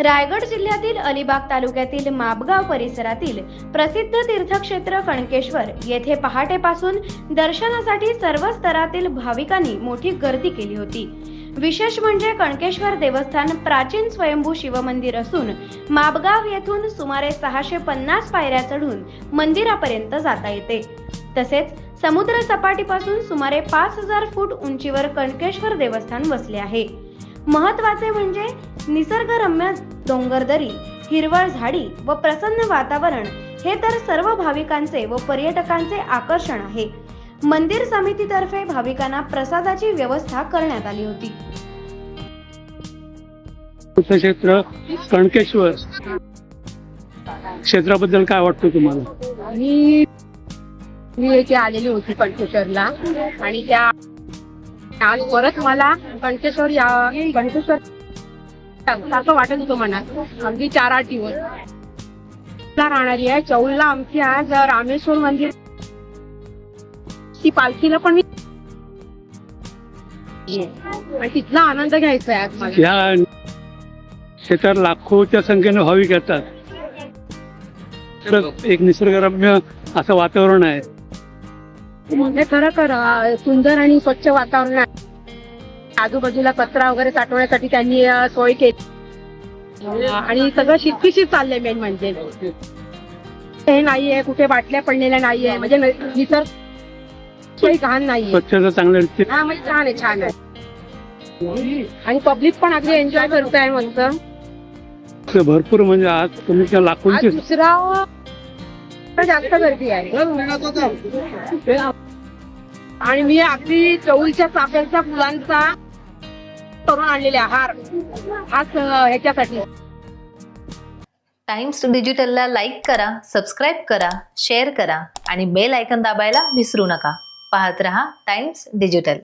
रायगड जिल्ह्यातील अलिबाग तालुक्यातील माबगाव परिसरातील प्रसिद्ध तीर्थक्षेत्र कणकेश्वर येथे पहाटेपासून दर्शनासाठी सर्व स्तरातील भाविकांनी मोठी गर्दी केली होती। विशेष म्हणजे कणकेश्वर देवस्थान प्राचीन स्वयंभू शिवमंदिर असून माबगाव येथून सुमारे 650 पायऱ्या चढून मंदिरापर्यंत जाता येते। तसेच समुद्र सपाटीपासून सुमारे 5000 फूट उंचीवर कणकेश्वर देवस्थान वसले आहे। महत्त्वाचे म्हणजे निसर्गरम्य डोंगरदरी, हिरवळ झाडी व प्रसन्न वातावरण हे तर सर्व भाविकांचे व पर्यटकांचे आकर्षण आहे। मंदिर समितीतर्फे भाविकांना प्रसादाची व्यवस्था करण्यात आली होती। तीर्थक्षेत्र कणकेश्वर क्षेत्राबद्दल काय वाटतं तुम्हाला? मी इथे आलेली होती कणकेश्वरला आणि त्या आज परत मला कणकेश्वर सारखं वाटत होतं मनात। अगदी 4-8 दिवस राहणारी आहे। चौलला आमची आज रामेश्वर मंदिर ती पालखीला पण मी आणि तिथला आनंद घ्यायचा आहे आज मला। या क्षेत्रात लाखोच्या संख्येने भाविक येतात। तर एक निसर्गरम्य असं वातावरण आहे। म्हणजे खरं सुंदर आणि स्वच्छ वातावरण आहे। आजूबाजूला कचरा वगैरे साठवण्यासाठी त्यांनी सोय केली आणि सगळं शिस्तीशीर चाललंय। मेन म्हणजे हे नाहीये, कुठे बाटल्या पडलेल्या नाहीये, म्हणजे निसर्ग काही घाण नाहीये, स्वच्छता चांगली हा म्हणजे छान आहे आणि पब्लिक पण अगदी एन्जॉय करत आहे मस्त भरपूर। म्हणजे आज तुमच्या लाखोंची दुसरा जास्त गर्दी आहे आणि मी अगदी चौलच्या चाफ्याच्या फुलांचा करून आणलेले हार आज ह्याच्यासाठी। टाइम्स डिजिटलला लाईक करा, सबस्क्राईब करा, शेअर करा आणि बेल आयकॉन दाबायला विसरू नका। पाहत रहा टाइम्स डिजिटल।